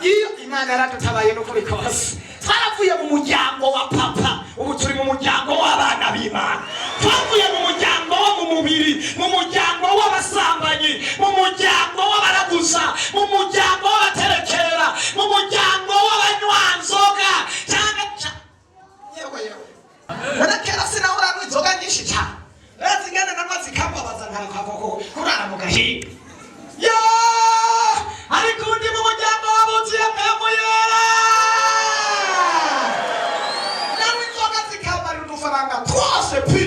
iyo Imana yaradutabaye n'ukuri kose twaravuye mu muryango wa papa ubu turi mu muryango w'abana b'Imana twavuye mu muryango wo mu mubiri mu muryango w'abasambanyi mu muryango w'abaraguza mu muryango w'abaterekera mu muryango w'abanywanzoga cyane yewe barakera sinahora n'inzoga nyinshi cyane razingana n'amazi kambabaza nkarakako kurara mu gahinda yo ariko undi mu muryango w'abuzuye mwemuyera nawe inzoga zikamarira udufaranga twose pi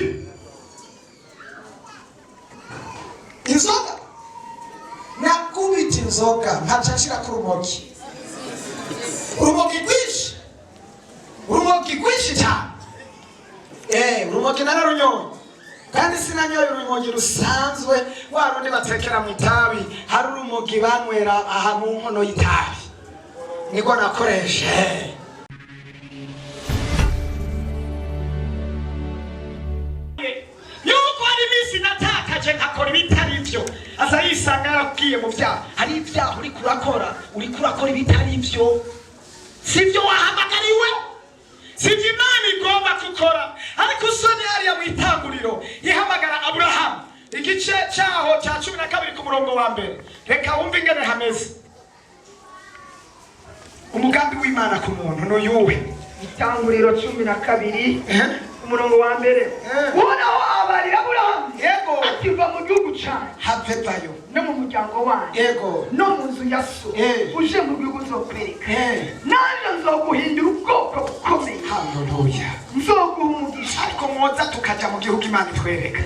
inzoga nakubita inzoga nkaca nshira ku urumogi rwinshi cyane urumogi nararunyoye kandi sinanyoye urumogi rusanzwe wa rundi batekera mu itabi hari urumogi banywera aha mu nkono y'itabi niko nakoreshe yuko hari iminsi natakaje nkakora ibitari byo aza yisanga yarakwiye mu byaha hari ibyaha uriko urakora ibitari byo sibyo wahamagariwe sibyo Imana igomba gukora ariko usone hariya mu itanguriro yihamagara Aburahamu igice cyaho cya 12 ku murongo wa mbere reka wumve ingene hameze umugambi w'Imana ku muntu n'uyuwe itanguriro 12 umurongo wa mbere uhoraho abarira Aburahamu yego akiva mu gihugu cyawe havevayo no mu muryango wanyu yego no mu nzu ya so uje mu gihugu nzokwereka nanjye nzoguhindura ubwoko bukomeye haleluya nzoguha umugisha ariko mwoza tukaja mu gihugu Imana itwereka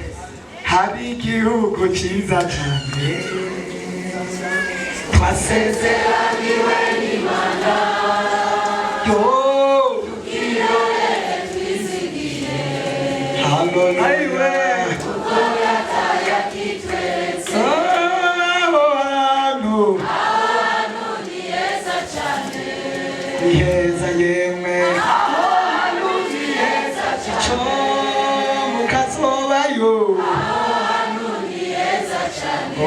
hari igihugu cyiza cyane twasezeraniwe n'Imana yo haleluya kuko yatayakitweretse abantu ni heza cyane ni heza yemwe abantu ni heza cyane mukazobayo abantu ni heza cyane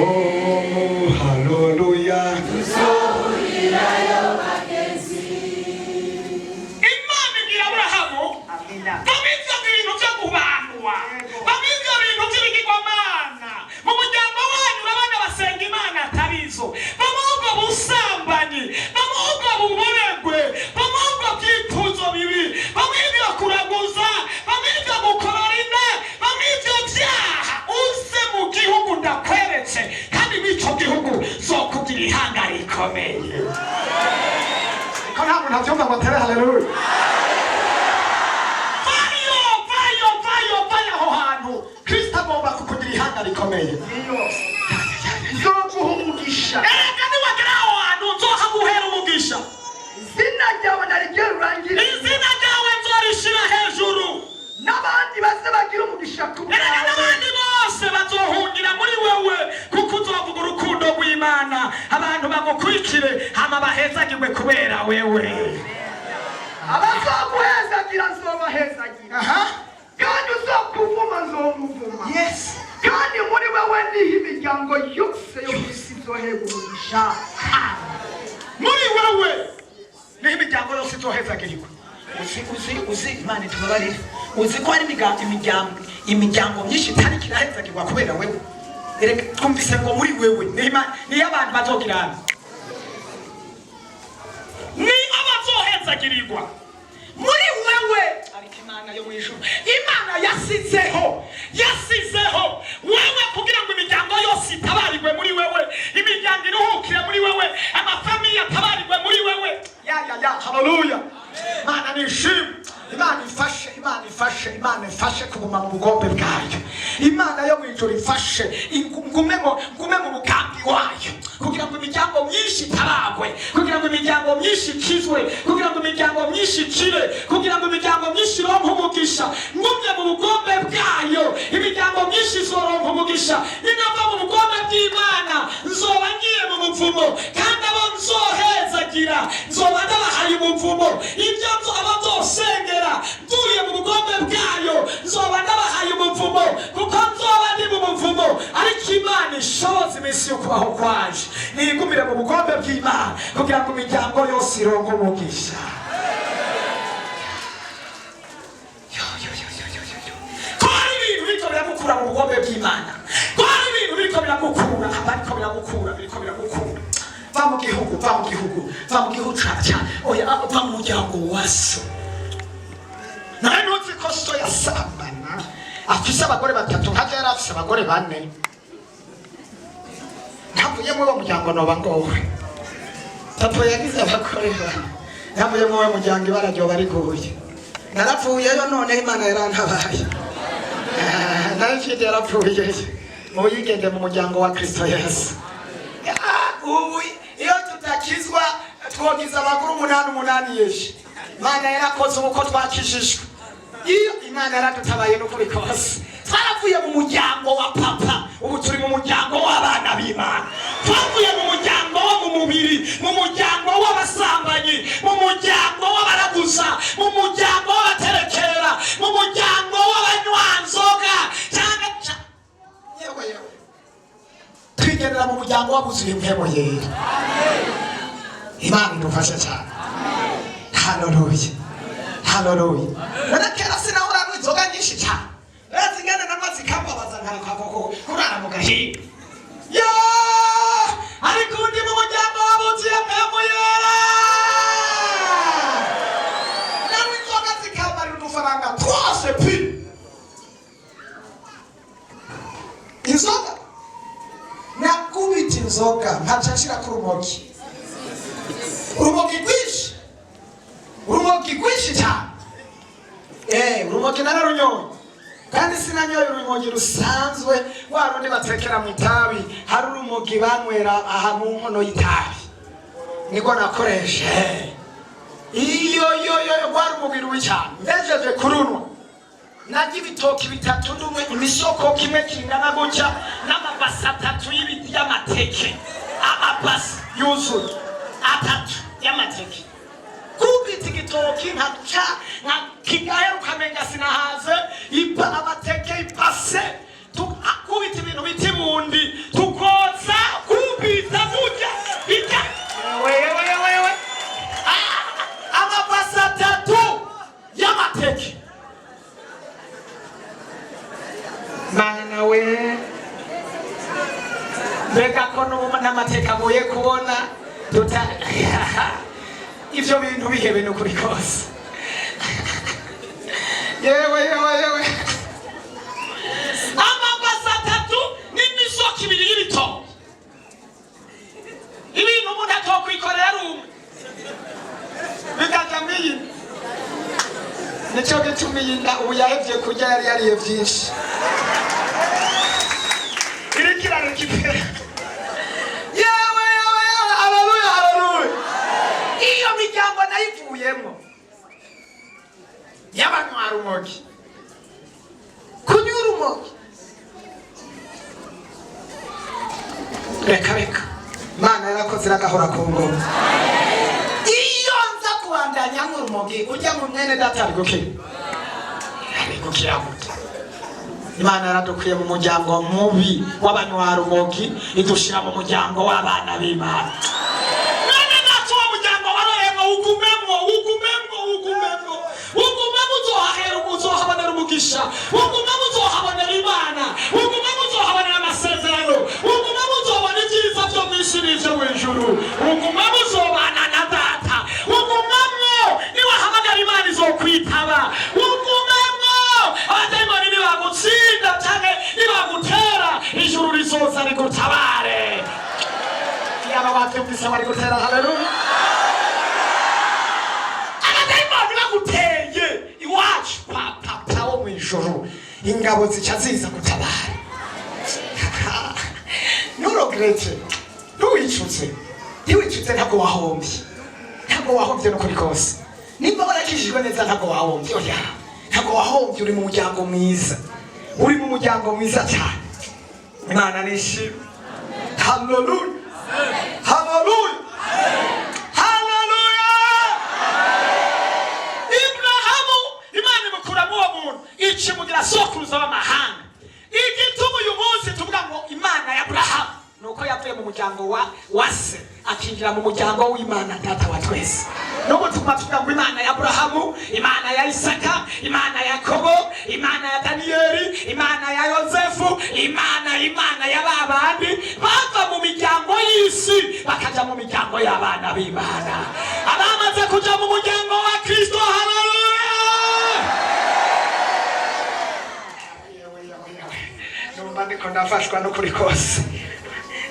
haleluya tuzohurirayo bagenzi Imana igira Aburahamu amina bameze ibintu byo kubanwa bameze ibintu by'ibigirwamana mu muryango wanyu urabona basenga Imana atarizo bamubwo busambanyi bamubwo buboregwe bamubwo byituzo bibi bamwibyo kuraguza bamwibyo gukorora inda bamwibyo byaha uze mu gihugu ndakweretse kandi n'icyo gihugu zokugira ihanga rikomeye ko nta muntu abyumva ngo atere haleluya Kristo agomba kukugira ihanga rikomeye nzoguha umugisha erega niwagera aho hantu nzohaguhera umugisha izina ryawe narijye rurangira izina ryawe nzorishira hejuru n'abandi baze bagira umugisha ku erega n'abandi bose bazohungira muri wewe kuko uzovuga urukundo rw'Imana abantu bagukurikire hama bahezagirwe kubera wewe abazoguhezagira nzobahezagira kandi uzokuvuma nzomuvuma yes kandi muri wewe niho imiryango yose yo ku isi izohega umugisha muri wewe niho imiryango yose izohezagirirwa uzi Imana itubabarire uzi ko hari imiryango myinshi itari kirahezagirwa kubera wewe erega twumvise ngo muri wewe niyo abantu bazogirana ni abazohezagirirwa muri wewe ariko Imana yo mwijuru Imana yasizeho wewe kugira ngo imiryango yose itabarirwe muri wewe imiryango iruhukire muri wewe amafamiye atabarirwe muri wewe ya haleluya Imana nishimwe Imana ifashe kuguma mu bugombe bwayo Imana yo mwijuru ifashe ngume mu mugambi wayo kugira ngo imiryango myinshi itabagwe kugira ngo imiryango myinshi ikizwe kugira ngo imiryango myinshi ikire kugira ngo imiryango myinshi ironke umugisha ngumye mu bugombe bwayo imiryango myinshi izoronka umugisha ninava mu bugombe bw'Imana nzoba ngiye mu muvumo kandi abo nzohezagira nzoba ndabahaye umuvumo ibyo abazosengera nduye mu bugombe bwayo nzoba ndabahaye umuvumo kuko nzoba ndi mu n'umuvumo, ariko Imana ishoboza iminsi yo kubaho kwaje niyigumire mu bukombe bw'Imana kugira ngo imiryango yose ironke umugisha. Ko hari ibintu biriko biragukura mu bukombe bw'Imana, ko hari ibintu biriko biragukura, abariko biragukura, biriko biragukura. Va mu gihugu, va mu gihugu, va mu gihugu caca, oya va mu muryango wa so. Nawe ntuzi ko so yasambana afise abagore batatu nkaje yari afise abagore bane. Ntavuye mu muryango noba ngowe. Papa yagize abagore bane. Ntavuye mu muryango ibara ryo bariguye. Narapfuyeyo none Imana yarantabaye. Narafite yarapfuye. Mu yigende mu muryango wa Kristo Yesu. Ubu iyo tutakizwa twogiza abaguru 8 yeshe. Imana yarakoze uko twakishijwe. Iyo Imana yaradutabaye n'ukuri kose. Twaravuye mu muryango wa papa, ubu turi mu muryango w'abana b'Imana. Twavuye mu muryango wo mu mubiri, mu muryango w'abasambanyi, mu muryango w'abaraguza, mu muryango w'abaterekera, mu muryango w'abanywanzoga. Yewe twigendera mu muryango w'abuzuye impemo yera. Imana idufashe cyane. Haleluya. Haleluya. Narakera sinahora n'inzoga nyinshi cyane. Razingana n'amazi kambabaza nkakako kurara mu gahinda. Ya! Ariko ndi mu muryango w'abuzuye impemo yera. Nawe inzoga zikambara udufaranga twose pi. Inzoga nakubita inzoga nkaca nshira ku rumogi. Urumogi rwinshi cyane. Urumogi nararunyoye kandi sinanyoye urumogi rusanzwe warundi batekera mu itabi. Hari urumogi banywera aha mu nkono y'itabi niko nakoreshe. Iyo rwarumogi rubi cyane. Ndejeje kurunwa nagiye ibitoki 3 ndumwe imisoko kimwe kingana gutya n'amabasi 3 y'ibiti y'amateke. Amabasi yuzuye 3 y'amateke. Kubita igitoki nkaca nkakigaya ukamenga sinahaze ipa amateke ipase kubita ibintu biti bundi tukoza kubita burya bita wewe amabasi 3 y'amateke. Mana we mbega ko n'amateka agoye kubona tuta ivyo bintu bihebe n'ukuri kose. Yewe amabasi 3 n'imisoko 2 y'ibitoki. Ibintu umuntu atokwikorera rumwe bikaja mwiyi nico gituma yinda ubu yahevye kurya yari yariye vyinshi. Irikirano kipera. Yewe haleluya. Iyo miryango nayivuyemo y'abanywa rumogi kunywa urumogi. Reka Mana yarakoze iragahora ku ngoma. Iyo nza kubandanya nk'urumogi ujya mu mwene data arigukira muto. Imana yaradukuye mu muryango mubi w'abanywa rumogi idushira mu muryango w'abana b'Imana. None nacu wa muryango waremwe ugumemo uzohahera uzohabonera umugisha, ugumemo uzohabonera Imana, ugumemo uzohabonera amasezerano, ugumemo uzobona ibyiza byo mw'isi n'ivyo mw'ijuru, ugumemo uzobana na data, ugumemo niwahamagara Imana izokwitaba, ugumemo abadayimoni nibagutsinda canke nibagutera ijuru rizoza rigutabare. Yaba bavyumvise bari gutera haleluya. Abadayimoni baguteye iwacu kwa papa wo mw'ijuru ingabo zica ziza gutabara. Nurogerete ntiwicuze ntabwo wahombye n'ukuri kose. Nimba warakijijwe neza ntabwo wahombye. Oya ntabwo wahombye. Uri mu muryango mwiza cyane. Imana nishimwe. Haleluya. Ibrahamu Imana imukura mu uwo muntu ikimugira sokuruza w'amahanga. Igituma uyu munsi tukinjira mu muryango w'Imana data wa twese. No gutuma tuvuga ngo Imana ya Abrahamu, Imana ya Isaka, Imana ya Yakobo, Imana ya Daniyeli, Imana ya Yosefu, Imana ya babandi bava mu miryango y'isi bakaja mu miryango y'abana b'Imana. Abamaze kuja mu muryango wa Kristo, haleluya. Numva ndiko ndafashwa no kuri kose.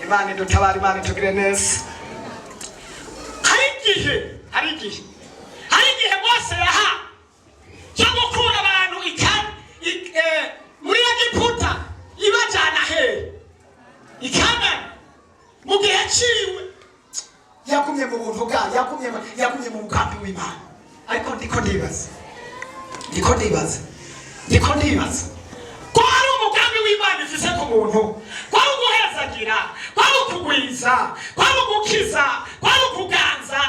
Imana idutabara, Imana itugire neza. Hari igihe Mose yaha cyo gukura abantu muri Egiputa ibajana he Ikana mu gihe ciwe yagumye mu buntu bwa yagumye mu mugambi w'Imana. Ariko ndiko ndibaza ko ari umugambi w'Imana ifise ku muntu, ko ari uguhezagira, ko ari ukugwiza, ko ari ugukiza, ko ari ukuganza,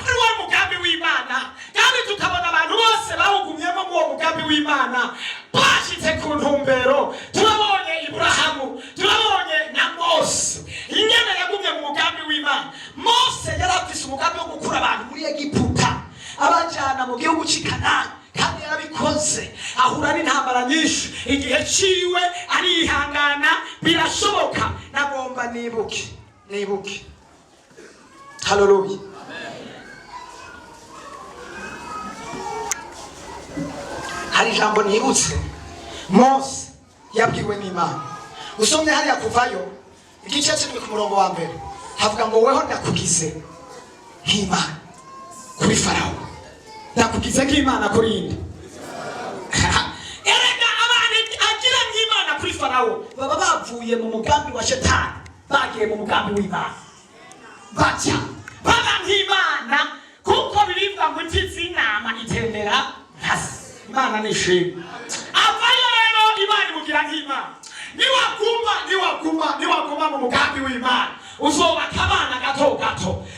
kuri wa mugambi w'Imana. Kandi tukabona abantu bose bawugumyemo mu uwo mugambi w'Imana bashitse ku ntumbero. Turabonye Ibrahamu, turabonye na Mose ingene yagumye mu mugambi w'Imana. Mose yari afise umugambi wo gukura abantu muri Egiputa abajana mu gihugu cy'i Kanani, kandi yarabikoze ahura n'intambara nyinshi. Igihe ciwe arihangana, birashoboka. Nagomba nibuke haleluya. Hari ijambo nibutse Mose yabwiwe n'Imana. Usomye hariya Kuvayo igice kimwe ku murongo wa mbere havuga ngo weho ndakugize nk'Imana kuri Farawo, ndakugize nk'Imana kuri inde. Erega abantu agira nk'Imana kuri Farawo baba bavuye mu mugambi wa Shetani bagiye mu mugambi w'Imana, baca baba nk'Imana, kuko birivuga ngo impfizi y'intama itembera hasi. Imana nishimwe. Avayo rero Imana imugira nk'Imana. Niwaguma mu mugambi w'Imana uzobaka abana gato.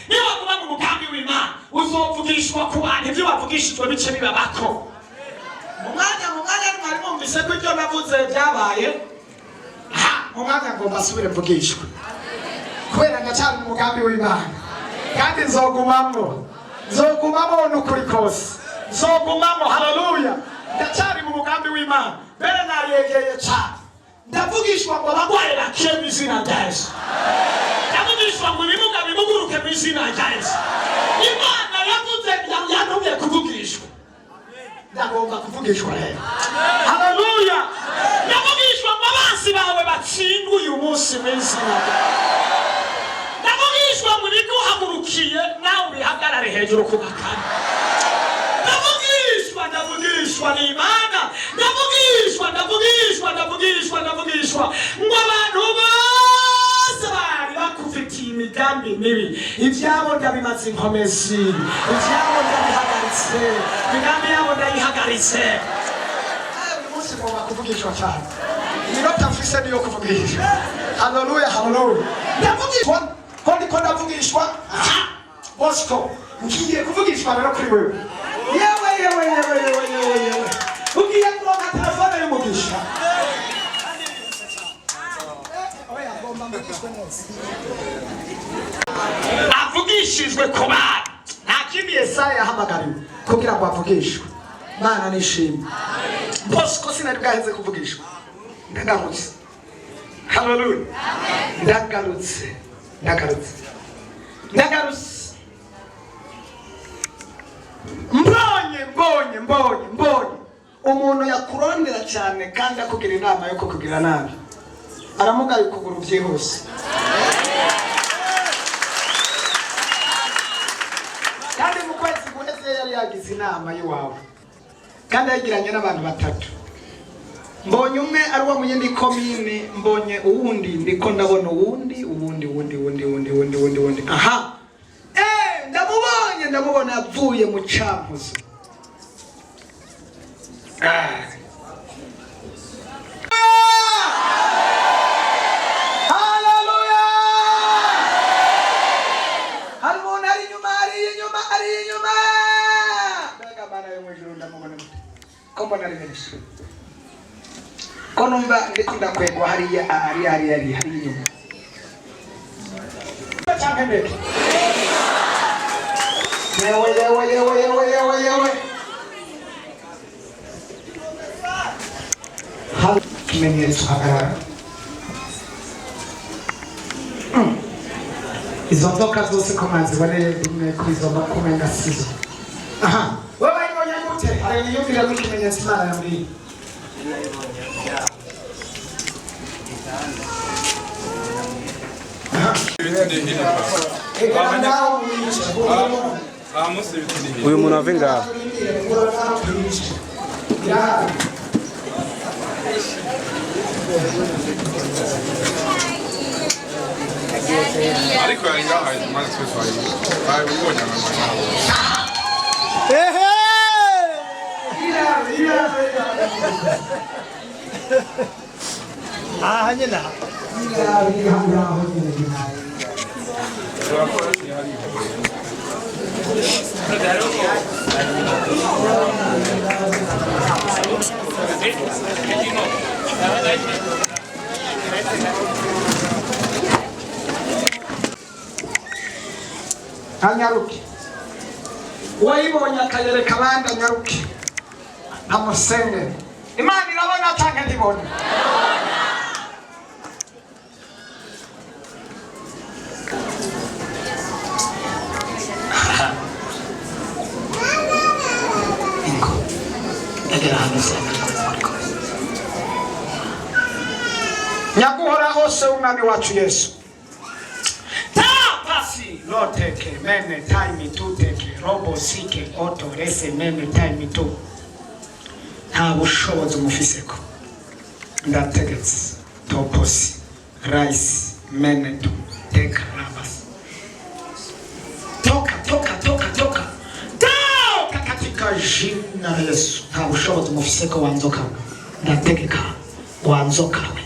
Niwaguma mu mugambi w'Imana uzovugishwa ku bantu ibyo bavugishijwe bice bibabako. Mu mwanya mwari mwumvise ko ibyo navuze byabaye. Mu mwanya ngomba asubire mvugishwe, kubera ndacyari mu mugambi w'Imana, kandi nzogumamo n'ukuri kose. Nzogumamo, haleluya. Ndacyari mu mugambi w'Imana. Mbere nayegeye cyane, ndavugishwa ngo abagwayi bakire mu izina rya Yesu. Ndavugishwa ngo ibimuga bimuguruke mu izina rya Yesu. Imana yavuze yantumye kuvugishwa, ndagomba kuvugishwa rero, haleluya. Ndavugishwa ngo abansi bawe batsindwe uyu munsi mu izina rya Yesu. Ndavugishwa ngo ibiguhagurukiye nawe bihagarare hejuru ku gakanu. Ndavugishwa n'Imana. Ndavugishwa ngo abantu bose bari bakufitiye imigambi mibi, ibyabo ndabimaze inkomezi, ibyabo ndabihagaritse, imigambi yabo ndayihagaritse. Uyu munsi ngomba kuvugishwa cyane. Iminota mfise niyo kuvugishwa. Haleluya. Ndavugishwa ko ndiko ndavugishwa. Bosco ngiye kuvugishwa rero kuri wewe. Yewe ugiye kuronka telefone y'umugisha. Avugishijwe ku bantu, nta kindi Yesaya yahamagariwe kugira ngo avugishwe. Mana nishimwe. Bosco sinari bwaheze kuvugishwa, ndagarutse. Haleluya. Ndagarutse. Mbonye umuntu yakurondera cyane kandi akugira inama yo kukugira nabi, aramugaye ukuguru byihuse. Kandi mu kwezi guheze yari yagize inama y'iwawe, kandi yagiranye n'abantu batatu. Mbonye umwe ari wo mu yindi komine, mbonye uwundi, ndiko ndabona uwundi. Aha, ndamubona avuye mu Cankuzo. Haleluya. Hari umuntu ari inyuma. Mbega Mana yo mu ijuru ndamubona mute? Ko mbona ari benshi. Ko numva ndetse ndakwegwa hariya inyuma. Cyangwa mbere yewe ikimenyetso hagarara. Izo nzoka zose ko mwaziboneye rimwe kuri izo makumyabiri sizo. Aha, wowe wayibonye gute? Hari niyumvira ko ikimenyetso Imana yambwiye. Uyu muntu ave ngaho. ariko yari ngahaye maze twese bayibonye Aha nyina. Anyaruke wayibonye akayereka abandi anyaruke amusengere. Imana irabona cyangwa ntibona? Nyaguhora hose umwami wacu Yesu. Tapasi loteke meme time tuteke robo sike oto rese meme time tu. Nta bushobozi umufiseko. Ndategetse toposi rice meme tu teka rabas. Toka katika jina la Yesu. Nta bushobozi umufiseko wanzoka. Ndategeka wanzoka we.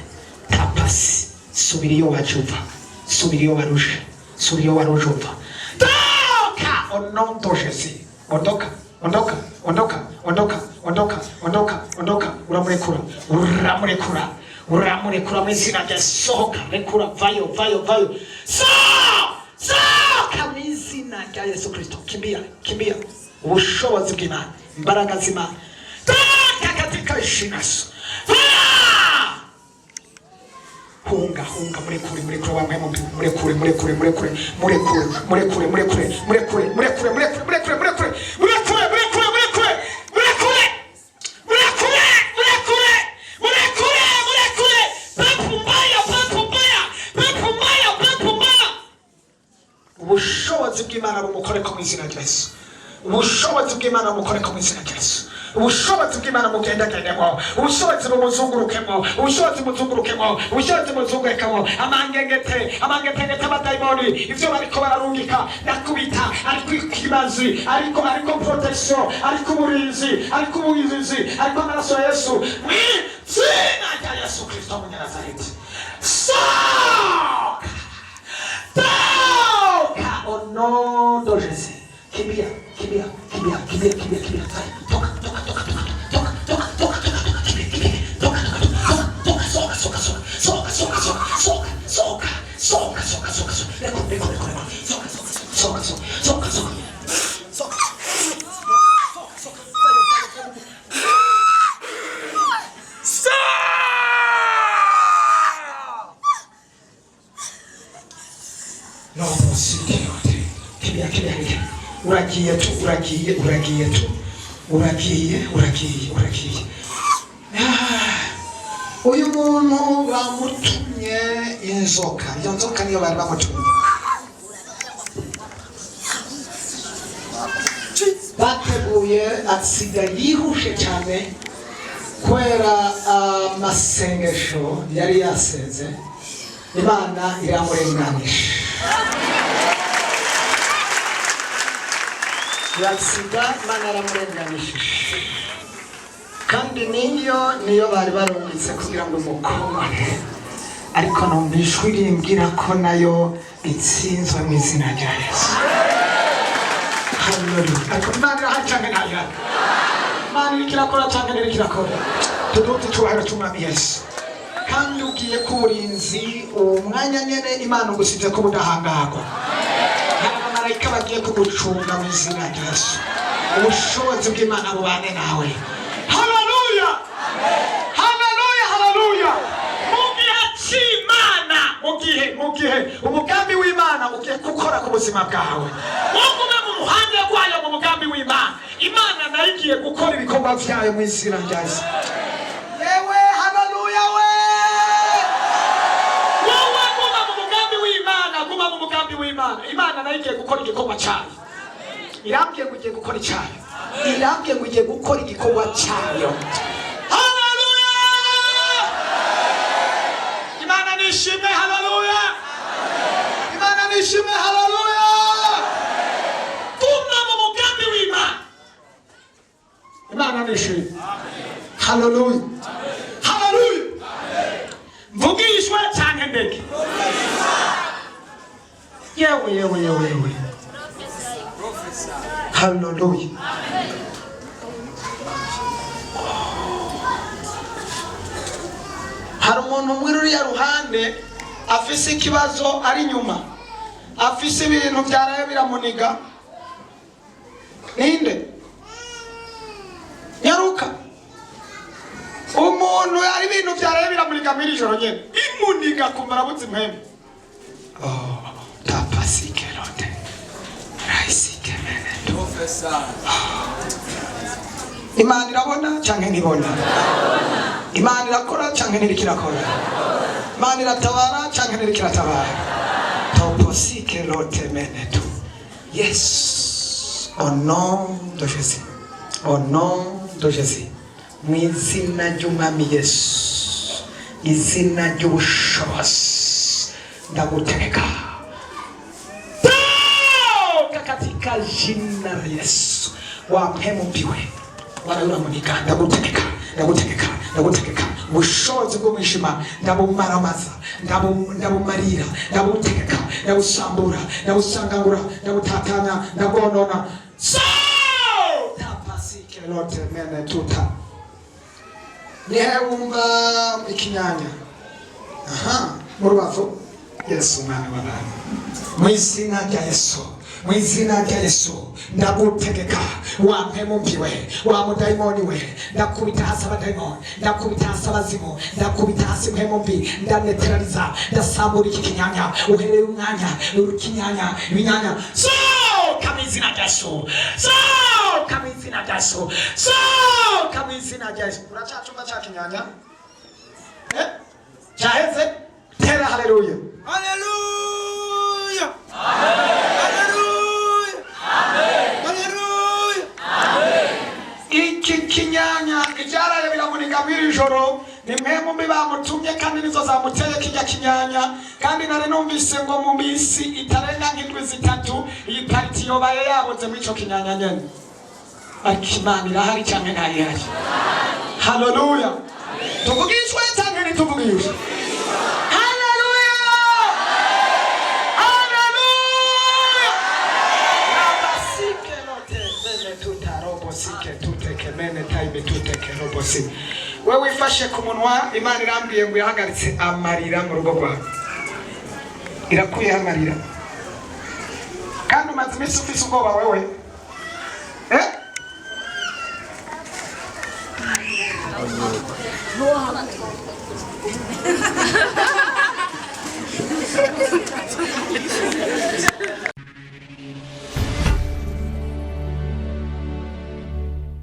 Tapasi subiriyo wajuva. Subiriyo warusha. Subiriyo warujuva. Toka onondo Jesi. Ondoka. Uramurekura mu izina rya sohoka. Rekura vayo. Sohoka mu izina rya Yesu Kristo. Kimbia. Ubushobozi bw'Imana. Imbaraga z'Imana. Toka katika jina la Yesu. Hunga murekure wa mwema murekure ubushobozi bw'Imana bumukoreka mu izina rya Yesu. Ubushobozi bw'Imana bumukoreka mu izina rya Yesu. Ubushobozi bw'Imana mugendagendemo, ubushobozi bumuzungurukemo, ubushobozi muzungurukemo, amangengete abadayimoni ivyo bariko bararungika nakubita, ariko ikibazi, ariko protection, ariko uburinzi, ariko amaraso ya Yesu mw'izina rya Yesu Kristo w'Umunyanazareti. Toka onondo Jesi. Kimbia. Toka. Uragiye. Uyu muntu bamutumye inzoka. Iyo nzoka niyo bari bamutumye. Bateguye asiga yihushe cyane kubera amasengesho yari yasenze. Imana iramurenganisha. Yasiga Imana iramurenganishije. Kandi niyo bari barungitse kugira ngo mukomane, ariko numvishwe rimbwira ko nayo itsinzwe mu izina rya Yesu. Hallelujah. Ariko Imana irahacanga nayo. Imana ikirakora cyangwa ntikirakora. Tuduti cyubahiro cy'umwami Yesu. Kandi ugiye kuburinzi umwanya nyene Imana ugusize ko budahangagwa. abamarayika bagiye kugucunga mu izina rya Yesu. Ubushobozi bw'Imana bubane nawe. Haleluya, haleluya, haleluya. Mu gihe cy'Imana, mu gihe umugambi w'Imana ugiye gukora ku buzima bwawe, wogume mu ruhande rwayo mu mugambi w'Imana. Imana nayo igiye gukora ibikorwa byayo mu izina rya Yesu. Yewe haleluya we. Wowe guma mu mugambi w'Imana, guma mu mugambi w'Imana. Imana nayo igiye gukora igikorwa cyayo. Irambye ngo igiye gukora icyayo. Irambye ngo igiye gukora igikorwa cyayo. Haleluya! Imana nishimwe, haleluya! Imana nishimwe, haleluya! Guma mu mugambi w'Imana. Imana nishimwe. Haleluya! Haleluya! Mvugishwe cyane ndeke. Yewe. Haleluya. Hari umuntu muri ruriya ruhande afise ikibazo ari nyuma, afise ibintu byaraye biramuniga. Ninde? Nyaruka. Umuntu ari ibintu byaraye biramuniga muri joro nyene, imuniga kumara buzimweme. Tapasikerote. Imana irabona cyangwa ntibona? Imana irakora cyangwa ntirikora? Imana iratabara cyangwa ntirikiratabara? Toposike lote menetu. Yes, au nom de Jésus, au nom de Jésus, mu izina ry'Umwami Yesu, izina ry'ubushobozi, ndagutegeka katika jina la Yesu, wampemupiwe warauramunika, ndagutegeka ubushobozi bw'umwijima ndabumaramaza, ndabumarira, ndabutegeka, ndabusambura, ndabusangangura, ndabutatanya, ndabwonona. So tapasike lote mene tuta. Nihe wumva ikinyanya? Aha, mu rubavu. Yesu mwana w'abantu, mu izina rya Yesu, mu izina rya Yesu, ndagutegeka wampemumpiwe, wa mudayimoni we, ndakubita hasi abadayimoni, ndakubita hasi abazimu, ndakubita hasi mpemumbi, ndaneteraliza, ndasambura iki kinyanya, uhereye umwanya, urukinyanya, ibinyanya, sohoka mu izina rya Yesu, sohoka mu izina rya Yesu, sohoka mu izina rya Yesu. Uracyacumva cya kinyanya? Cyaheze? Tera haleluya. Hallelujah. Amen. Hallelujah. Amen. Hallelujah. Amen. Iki kinyanya ibyaraye biramuniga mw'iri joro, ni mpemu mbi bamutumye kandi nizo zamuteye kijya kinyanya, kandi nari numvise ngo mu minsi itarenga nk'indwi zitatu iyi pariti yobaye yaboze muri ico kinyanya nyene. Akimana irahari cyangwa ntayihari? Haleluya. Tuvugishwe cyangwa ntituvugishwe? Wewe wifashe ku munwa, Imana irambwiye ngo yahagaritse amarira mu rugo rwawe. Irakuye amarira. Kandi umaze iminsi ufise ubwoba wewe.